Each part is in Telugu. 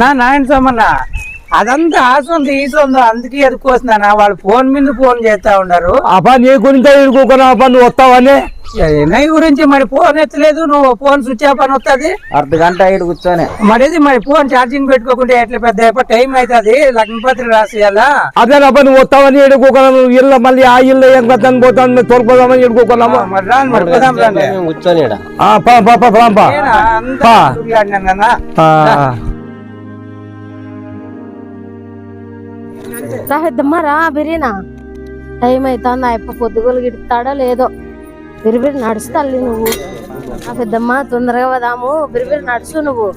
నా నాయన సోమన్న అదంతా ఆసుంది ఈసుందో అందుకే ఎదుకోస్తున్నానా వాళ్ళు ఫోన్ మీద ఫోన్ చేస్తా ఉన్నారు. అబ్బా నీ గురించి ఎదుర్కోకున్నా అబ్బా నువ్వు వస్తావని నీ గురించి మరి ఫోన్ ఎత్తలేదు నువ్వు ఫోన్ స్విచ్ ఆఫ్ అని వస్తుంది. అర్ధగంట ఇక్కడ కూర్చొని మరి ఫోన్ ఛార్జింగ్ పెట్టుకోకుంటే ఎట్లా పెద్ద టైం అవుతుంది లగ్నపత్రి రాసేయాలా. అదేనబ్బా నువ్వు వస్తావని ఎడుకోకున్నా నువ్వు ఇల్లు మళ్ళీ ఆ ఇల్లు ఏం కదని పోతాను తోలుకోదామని ఎడుకోకున్నామా మరి రాను మరి పోదాం రండి. కూర్చొని పెద్దమ్మ రా బిరీనా టైం అవుతుంది అయ్యప్ప పొద్దుగోలు గిడతాడో లేదో బిరిబిరి నడుచు తల్లి నువ్వు. పెద్దమ్మ తొందరగా వదాము బిరిబిరి నడుచు నువ్వు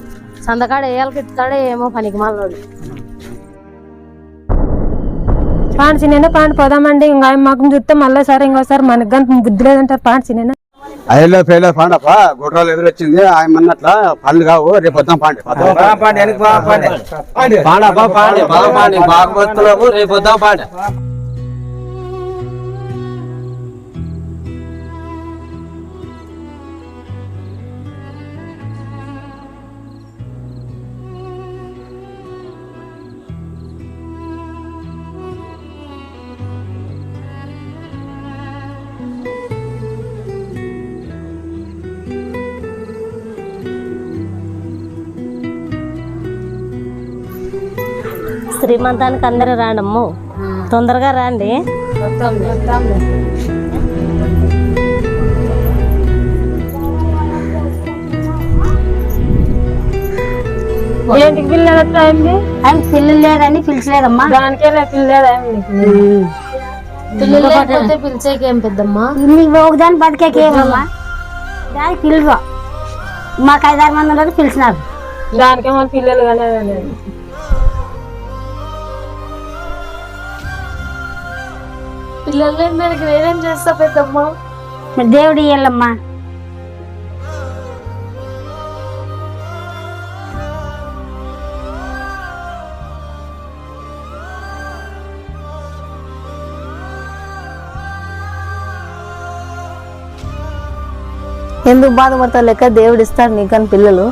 సందకాడ వేయాలకి ఇస్తాడో ఏమో పనికి మాలోడు. పాండి చిన్న పాండి పోదామండి ఇంకా మాకు చూస్తే మళ్ళీ సరే ఇంకోసారి మనకు కానీ బుద్ధి లేదంటారు. పాండి చిన్న అయ్యో ఫెయిల్ పాండప్ప గుట్రాలు ఎదురొచ్చింది ఆయన అన్నట్ల పనులు కావు రేపు వద్దాం పాండి పాండప్ప పాండి బాగా పాండి బాగా వస్తున్నాము రేపు వద్దాం పాండి. శ్రీమంతానికి అందరూ రాండమ్ము తొందరగా రండి. ఏంటికి పిల్లలు అయింది ఆయన పిల్లలు లేదని పిలిచలేదమ్మా. దానికే పిల్లలు లేకపోతే పిలిచేకేం పెద్దమ్మా. ఒకదాని బతికేకేమమ్మా దానికి పిలువ మాకు 5-6 మంది ఉన్నారు పిలిచినారు. దానికే మన పిల్లలు కానీ పిల్లలు లేని దానికి నేనేం చేస్తా పెద్దమ్మా. మరి దేవుడు ఇయ్యాలమ్మా. ఎందుకు బాధపడతావు లెక్క దేవుడు ఇస్తాడు నీకని పిల్లలు.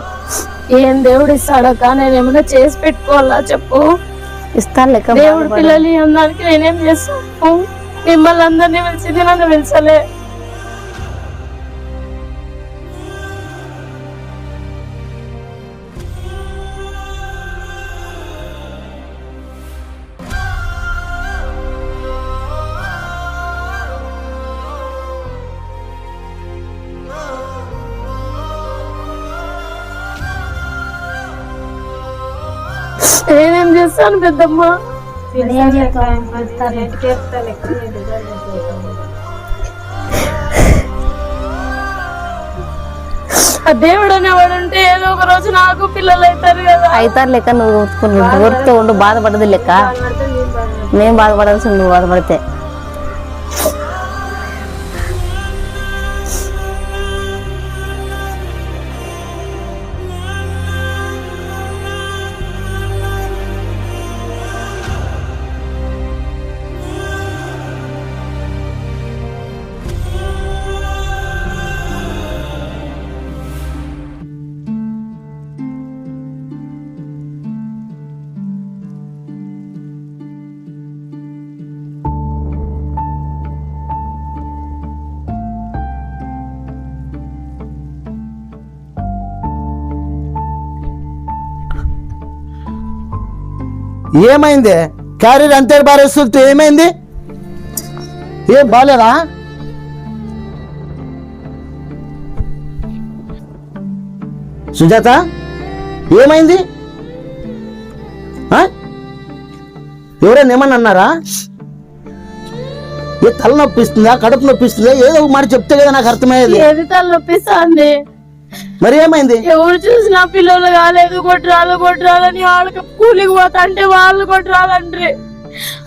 ఏం దేవుడు ఇస్తాడక్క నేను ఏమైనా చేసి పెట్టుకోవాలా చెప్పు. ఇస్తాను లెక్క దేవుడు పిల్లలు అందరికి నేనేం చేస్తాను. మిమ్మల్ని అందరినీ పిలిచింది నన్ను పిలిచలే. నేనేం చేస్తాను పెద్దమ్మ. దేవుడు అనేవాడు ఉంటే ఏదో ఒక రోజు నాకు పిల్లలు అవుతారు కదా. అవుతారు లెక్క నువ్వు ఊరితో ఉండు బాధపడదు లెక్క. నేను బాధపడాల్సి నువ్వు బాధపడితే ఏమైంది క్యారీర్ అంతే బారేస్తుంటే ఏమైంది? ఏం బాలేదా? సుజాత ఏమైంది? ఎవరైనా ఏమన్నా అన్నారా? ఏ తల నొప్పిస్తుందా కడుపు నొప్పిస్తుందా ఏదో ఒక మాట చెప్తే కదా నాకు అర్థమయ్యేది. ఏది తల నొప్పిస్తుంది మరి ఏమైంది? ఎవరు చూసినా పిల్లలు కాలేదు కొట్టరాలని వాళ్ళకి కూలికి పోతా అంటే వాళ్ళు కొట్టరాలండ్రి.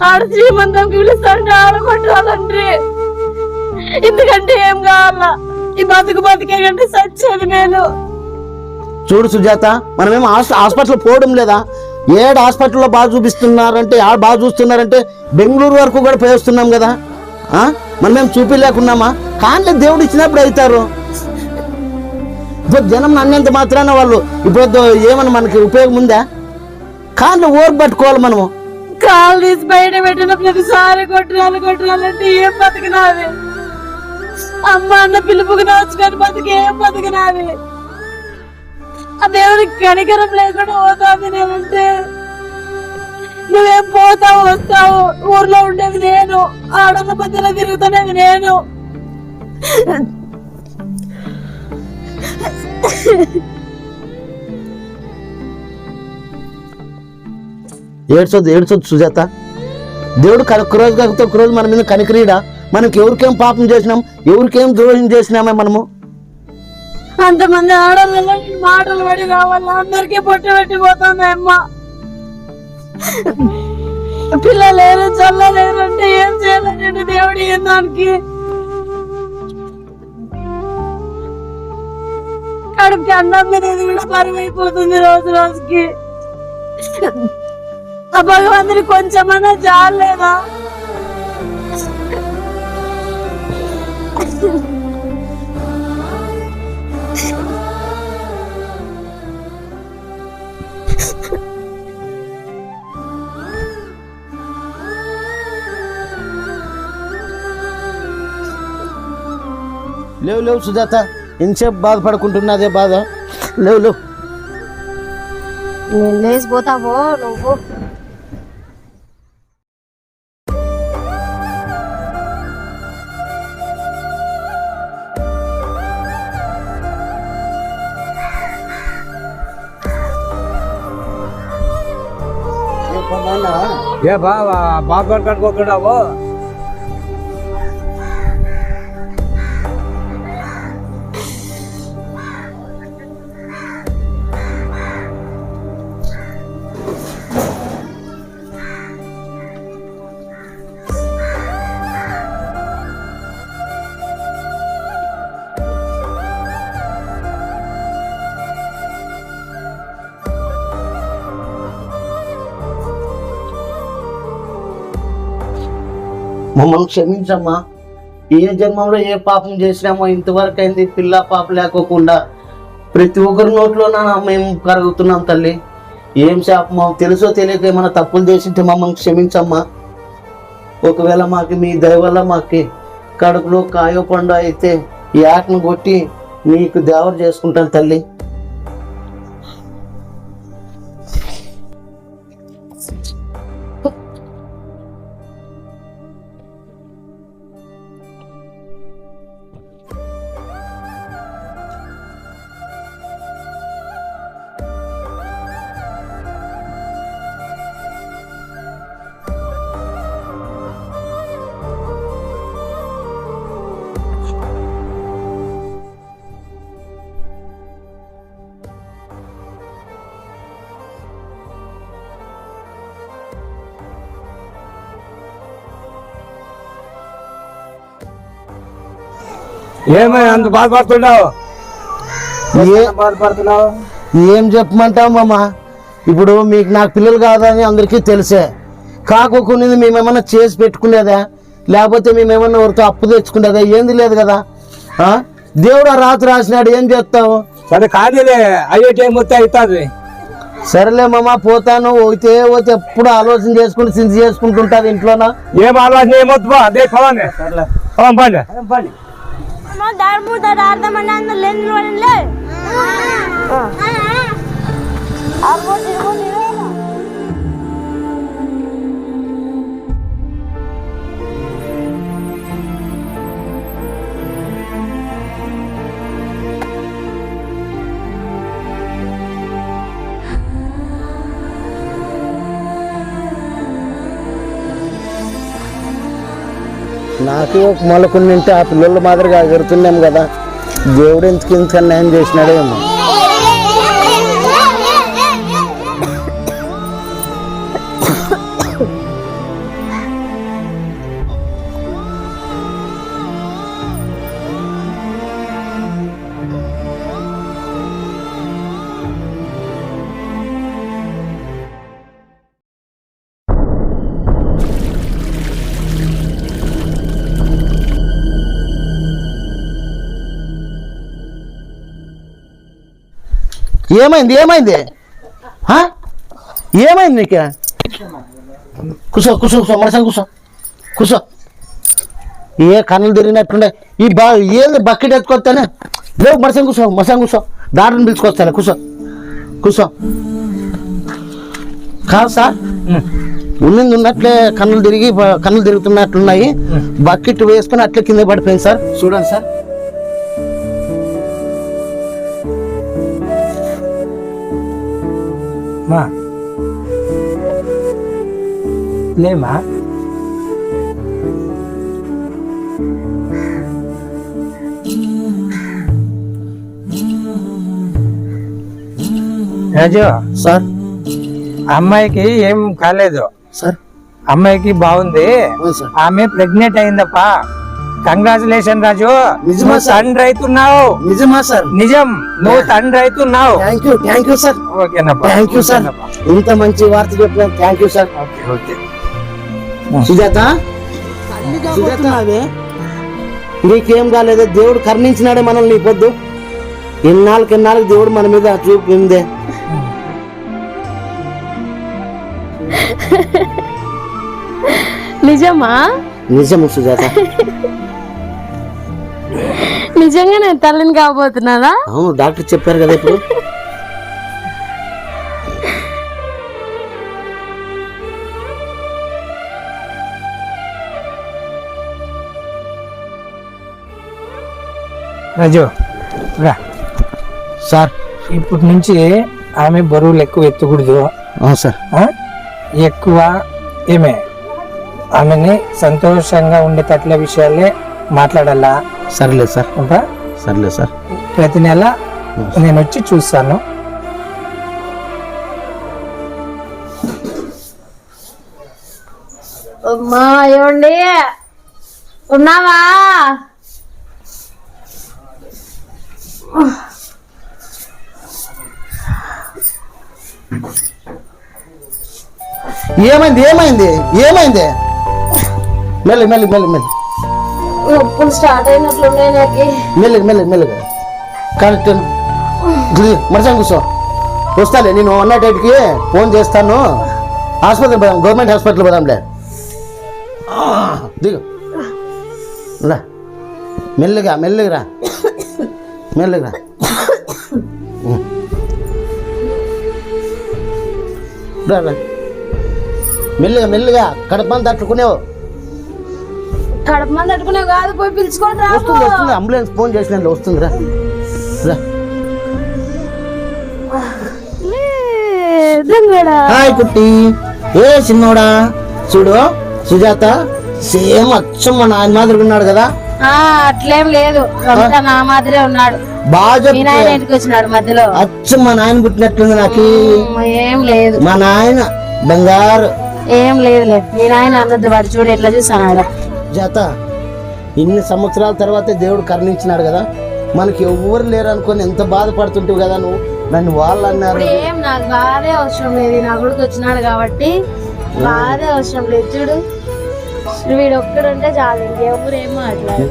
ఆడ శ్రీమంతంకి పిలుస్తాంటే ఆడ కొట్టరాలండ్రి. ఎందుకంటే ఏం కావాలా ఈ బతికే కంటే సచ్చేది మేలు. చూడు సుజాత మనమేమో హాస్పిటల్ పోవడం లేదా? ఏడు హాస్పిటల్లో బాగా చూపిస్తున్నారంటే బాగా చూస్తున్నారంటే బెంగళూరు వరకు కూడా పోయేస్తున్నాం కదా. మనమేం చూపిలేకున్నామా? కానీ దేవుడు ఇచ్చినప్పుడు అవుతారు. ఇప్పుడు జనం అన్నంత మాత్రాన వాళ్ళు ఇప్పుడు ఏమన్నా మనకి ఉపయోగం ఉందా? కాళ్ళు ఓరు పట్టుకోవాలి మనము. కాలు తీసి బయట పెట్టిన ప్రతిసారి కొట్టాలంటే ఏం బతికినావి? అమ్మ అన్న పిలుపుకి నోచుకొని ఏం బతికినావి? ఆ దేవుడికి కనికరం లేకుండా పోతాది నేనంటే. నువ్వేం పోతావు వస్తావు, ఊర్లో ఉండేది నేను, ఆడల మధ్యలో తిరుగుతున్నది నేను. ఏడ్చొద్దు సుజాత. దేవుడు ఒక రోజు కాకపోతే ఒక రోజు మన మీద కనికరీడా? మనకి ఎవరికేం పాపం చేసినాం, ఎవరికేం ద్రోహం చేసినామే మనము? అంతమంది ఆడవాళ్ళలో మాటలు పడి రావాల, అందరికీ పొట్టు పెట్టిపోతుంది అమ్మ. పిల్లలేరు చల్లలేరు అంటే ఏం చేయలేనండి దేవుడు ఏం దానికి. కడుపుకి అన్నం అనేది కూడా బరువైపోతుంది రోజు రోజుకి. ఆ భగవంతుని కొంచెమన్నా జాలేదా? లేవు సుజాత, ఎంతసేపు బాధపడుకుంటున్నదే బాధ. లేవు నేను లేచిపోతావో నువ్వు. ఏ బాబా బాబు కట్టుకోతున్నావు? మమ్మల్ని క్షమించమ్మా. ఏ జన్మంలో ఏ పాపం చేసినామో ఇంతవరకు అయింది పిల్ల పాప లేకోకుండా ప్రతి ఒక్కరి నోట్లోనా మేము కరుగుతున్నాం తల్లి. ఏం శాపమో తెలుసో తెలియక ఏమైనా తప్పులు చేసింటే మమ్మల్ని క్షమించమ్మా. ఒకవేళ మాకు మీ దయ వల్ల మాకు కడుపులో కాయో పండు అయితే ఈ ఆటను కొట్టి మీకు దేవర చేసుకుంటాను తల్లి. ఏమై అంత బాధపడుతున్నావు? ఏం చెప్పమంటావు మామ? ఇప్పుడు మీకు నాకు పిల్లలు కాదని అందరికీ తెలిసే. కాకోకునేది మేమేమన్నా చేసి పెట్టుకునేదా, లేకపోతే మేమేమన్నా ఎవరితో అప్పు తెచ్చుకునేదా? ఏంది లేదు కదా. దేవుడు ఆ రాత్రి రాసినాడు, ఏం చేస్తావు? సరే కాదులే, అయ్యే టైం మొత్తం అవుతుంది. సరేలే మామ, పోతాను. పోతే ఎప్పుడు ఆలోచన చేసుకుని సించి చేసుకుంటుంటాది ఇంట్లోనా. ఏం ఆలోచన ఏమొద్దు, అదే పదండి పండి. నాకు ఒక మొలకొని నింటే ఆ పిల్లల మాదిరిగా ఎగురుతున్నాం కదా. దేవుడు ఎందుకు ఇంత అన్యాయం చేసినాడేమో. ఏమైంది? ఏమైంది నీకు? కూర్చో కూర్చో కూర్చో మనసారి కూర్చో కూర్చో. ఏ కన్నులు తిరిగినట్టుండే ఈ ఏంది బకెట్ ఎత్తుకొస్తానే లేవు. మనసారి కూర్చో కూర్చో. డాక్టర్ని పిలుచుకొస్తాను. కూర్చో కూర్చో. కాదు సార్, ఉన్నది ఉన్నట్లే కన్నులు తిరుగుతున్నట్లున్నాయి. బకెట్ వేసుకుని అట్లే కింద పడిపోయింది సార్. చూడండి సార్. మా లేమా రాజు సార్ అమ్మాయికి ఏం కాలేదు సార్. అమ్మాయికి బాగుంది. అవును సార్. ఆమె ప్రెగ్నెంట్ అయిందప్పా. కంగ్రాచులేషన్ రాజు. నిజమా నువ్వు సార్? తండ్రి అవుతున్నావు. నిజమా సార్? నిజం, నువ్వు తండ్రి అవుతున్నావు. Thank you sir. ఓకేనప్పా. Thank you sir. ఇంత మంచి వార్త చెప్పిన thank you sir. Okay okay. Sujatha నీకేం కాలేదు. దేవుడు కరుణించినాడే మనల్ని. ఈ పొద్దు ఎన్నాళ్ళకి దేవుడు మన మీద చూపిందే. నిజమా? నిజము సుజాత. నిజంగా నేను తల్లిని కాబోతున్నానా? అవును, డాక్టర్ చెప్పారు కదా ఇప్పుడు. రాజు రా సార్. ఇప్పటి నుంచి ఆమె బరువులు ఎక్కువ ఎత్తకూడదు. అవును సార్. ఎక్కువ ఏమే ఆమెని సంతోషంగా ఉండేటట్ల విషయాలే మాట్లాడాలా. సర్లేదు సార్. ఇంకా సర్లేదు సార్. ప్రతి నెల నేను వచ్చి చూస్తాను. అమ్మా ఏమండి ఉన్నావా? ఏమైంది? మెల్లి నొప్పులు స్టార్ట్ అయినట్లున్నాయి నాకు. మెల్లిగా కరెక్ట్. మరసంగా కూర్చో. వస్తాలే, నేను 108కి ఫోన్ చేస్తాను. హాస్పిటల్ పోదాం, గవర్నమెంట్ హాస్పిటల్ పోదాంలే. దిగు రా. మెల్లిగా రా. మెల్లిగా కడపని తట్టుకునేవు. కడుపు మంది తట్టుకునే కాదు, పోయి పిలుచుకోండి. వస్తుంది అంబులెన్స్ ఫోన్ చేసిన వస్తుంది. రా. హాయ్ కుట్టి. ఏ చిన్నోడా, చూడు సుజాత సేమ్ అచ్చం మా నాయన మాదిరిగా ఉన్నాడు కదా. అట్లేం లేదు, నా మాదిరే ఉన్నాడు. బాగా ఇంటికి వచ్చినాడు మధ్యలో. అచ్చం మా నాయన పుట్టినట్లుంది నాకు. ఏం లేదు, మా నాయన బంగారు. ఏం లేదు. మీ నాయన అందద్దు, వాడు చూడు ఎట్లా చూసాడు. జాత ఇన్ని సంవత్సరాల తర్వాత దేవుడు కరుణించినాడు కదా. మనకి ఎవరు లేరు అనుకొని ఎంత బాధపడుతుంటావు కదా నువ్వు. నన్ను వాళ్ళు అన్నారు. ఏం నాకు బాధే అవసరం లేదు, నా కొడుకు వచ్చినాడు కాబట్టి బాధే అవసరం లేదు. చూడు వీడు ఒక్కడుంటే చాలు, ఇంకెవరు ఏం మాట్లాడు.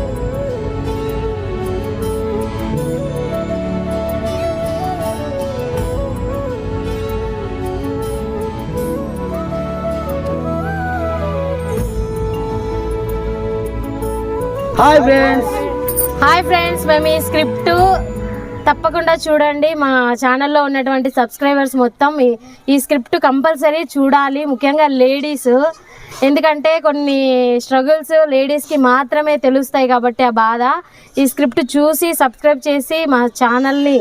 హాయ్ ఫ్రెండ్స్, మేము ఈ స్క్రిప్ట్ తప్పకుండా చూడండి. మా ఛానల్లో ఉన్నటువంటి సబ్స్క్రైబర్స్ మొత్తం ఈ స్క్రిప్ట్ కంపల్సరీ చూడాలి, ముఖ్యంగా లేడీస్. ఎందుకంటే కొన్ని స్ట్రగుల్స్ లేడీస్కి మాత్రమే తెలుస్తాయి కాబట్టి ఆ బాధ. ఈ స్క్రిప్ట్ చూసి సబ్స్క్రైబ్ చేసి మా ఛానల్ని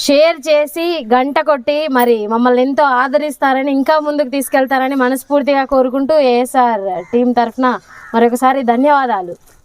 షేర్ చేసి గంట కొట్టి మరి మమ్మల్ని ఎంతో ఆదరిస్తారని, ఇంకా ముందుకు తీసుకెళ్తారని మనస్ఫూర్తిగా కోరుకుంటూ ఏఎస్ఆర్ టీం తరఫున మరొకసారి ధన్యవాదాలు.